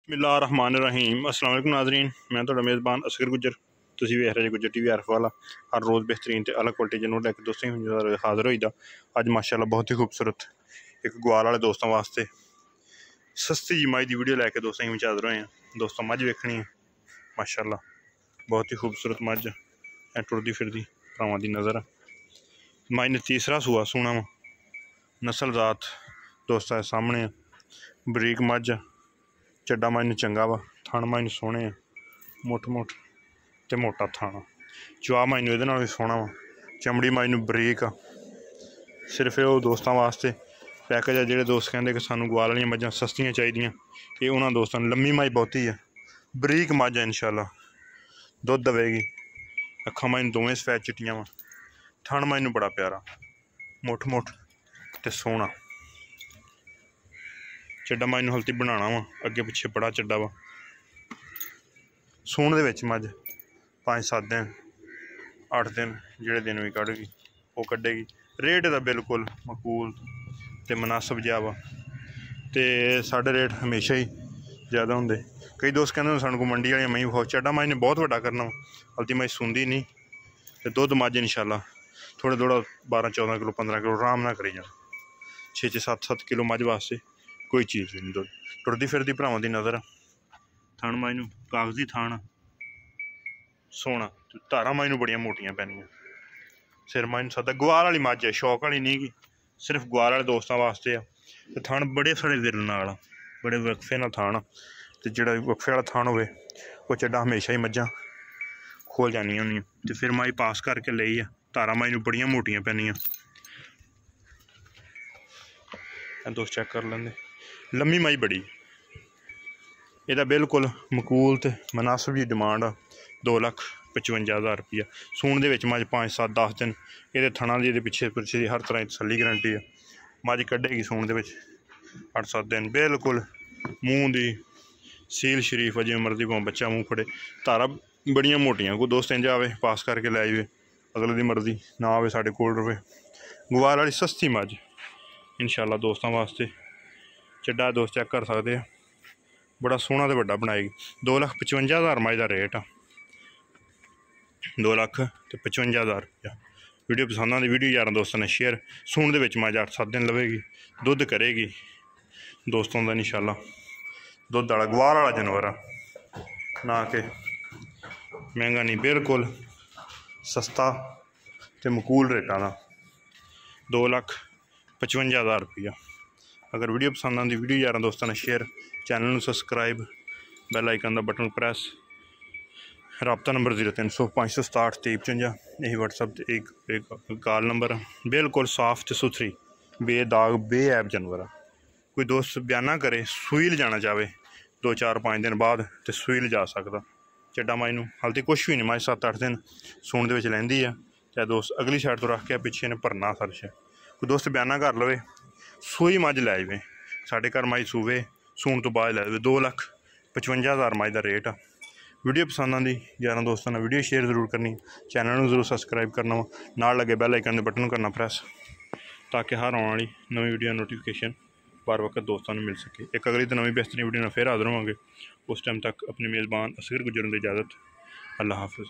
बिस्मिल्लाहिर्रहमानिर्रहीम। अस्सलाम वालेकुम नाज़रीन, मैं तुहाडा मेज़बान असगर गुज्जर। तुसीं वेख रहे जे गुज्जर टीवी आरफ वाला। हर रोज़ बेहतरीन ते अलग क्वालिटी जनूर लैके दोस्तें हाज़र होई दा। अज माशाअल्लाह बहुत ही खूबसूरत एक ग्वाल वाले दोस्तों वास्ते सस्ती जी मझ दी वीडियो लैके दोस्तें हाज़र होए हैं। दोस्तों मझ वेखनी है माशाअल्लाह बहुत ही खूबसूरत मझ है, टुरदी फिरदी भरावां दी नज़र। मझ ने तीसरा सूआ सूना वा, नस्ल जात दोस्तों सामने बरीक मझ, चड्डा मझ चंगा वा, थण मझ सोहने मुठ मुठ ते मोटा थाना, चवा मझ ये भी सोहना वा, चमड़ी मझ बरीक आ। सिर्फ ये दोस्तों वास्ते पैकेज है जोड़े दोस्त कहते कि सानू ग्वाल वाली मझां सस्तियां चाहिए, ये उन्होंने दोस्तों लम्मी मझ बहुती है, बरीक मझ है, इंशाअल्लाह दुध देगी। अखा मझ दोवें सफेद चिट्टियां वा, थण मझ बड़ा प्यारा मुठ मुठ ते सोहना, चड्डा मझ हल्ती बनाना वा, अगे पिछे बड़ा चड्डा वा। सूण दे विच मझ 5-7 दिन 8 दिन जोड़े दिन भी कढ़ेगी वो कढ़ेगी। रेट का बिल्कुल मकूल ते मुनासिब जिहा वा, ते साढ़े रेट हमेशा ही ज़्यादा होंगे। कई दोस्त कहते सानू को मंडी वाली मई विखाओ। चड्डा मझ ने बहुत वड्डा करना वा, हल्ती मझ सूंदी नहीं, तो दुध मझ इंशाअल्लाह थोड़ा थोड़ा 12-14 किलो 15 किलो आराम ना करी जाए। 6-7 किलो मझ वास्ते कोई चीज़ भी नहीं। दुध टुरदी फिरदी भरावां दी नज़र। थण मझ कागजी थान सोना, धारा मझ बड़ियां मोटियां पैनियां, सिर मझ सदा ग्वाल वाली मझ है, शौक वाली नहीं कि सिर्फ ग्वाल वाले दोस्तों वास्ते आ। ते थण बड़े साढ़े विरल नाल, बड़े वक्फे नाल थान, ते जिहड़ा वक्फे वाला थान होवे वो चड्डा हमेशा ही मझां खोल जानियां होंदियां, ते फिर मझ पास करके लेई आ। धारा मझ बड़ियां मोटियां पैनियां, दोस्त चेक कर लेंदे। लम्मी मझ बड़ी, यदा बिल्कुल मकूल ते मुनासिब जी डिमांड आ 2,55,000 रुपया। सूण दे विच मझ 5-7-10 दिन ये थणा दी पिछे पिछे हर तरह की तसल्ली गारंटी है। मझ कढ़ेगी सूण दे विच 8-7 दिन, बिल्कुल मूँह दी सील शरीफ, जिवें मर्जी भावें बच्चा मूँह फड़े। धारा बड़ियां मोटियां, कोई दोस्त इंज आवे पास करके लै जाए, अगले दी मर्जी ना आवे साढ़े कोल रवे। ग्वाल वाली सस्ती मझ इंशाअल्लाह दोस्तों वास्ते। चड्डा दोस्त चेक कर सकते हैं, बड़ा सोहना तो वड्डा बनाएगी। 2,55,000 मझ का रेट आ, 2,55,000 रुपया। वीडियो पसंद आती वीडियो यार दोस्तों ने शेयर। सूण दे विच मझ 8-7 दिन लवेगी, दुध करेगी दोस्तों का इंशाअल्लाह। दुध वाला ग्वाल वाला जानवर आ, ना कि महंगा नहीं, बिल्कुल सस्ता ते मकूल रेटा का 2,55,000 रुपया। अगर वीडियो पसंद आती वीडियो यार दोस्तों ने शेयर, चैनल में सबसक्राइब, बैल आइकन का बटन प्रेस। रबता नंबर 0300-567-2355, यही व्हाट्सअप एक कॉल नंबर। बिल्कुल साफ तो सुथरी बेदाग बेऐब जानवर आ। कोई दोस्त बयाना करे सूई ले जाना चाहे 2-4-5 दिन बाद तो सूई ले जा सकता। चड्डा मझ हालती कुछ भी नहीं, मझ 7-8 दिन सूण दे लैंदी है, चाहे दोस्त अगली साइड तो रख के पिछे ने भरना फर्श। कोई दोस्त बयाना कर लवे सूई मझ लै जाए, साढ़े घर मझ सूवे सूण तो बाद लै जाए। 2,55,000 मझ का रेट आ। वीडियो पसंद आती यार दोस्तों ने वीडियो शेयर जरूर करनी, चैनल में जरूर सबसक्राइब करना वा, नाल लगे बैल आइकन के बटन करना प्रेस, ताकि हर आने वाली नवी वीडियो नोटिफिकेशन बार वक्त दोस्तों ने मिल सके। एक अगली तो नवी बेहतरीन वीडियो में फिर हाजिर होवांगे। उस टाइम तक अपने मेज़बान असगर गुजरन दी इजाज़त। अल्लाह हाफिज़।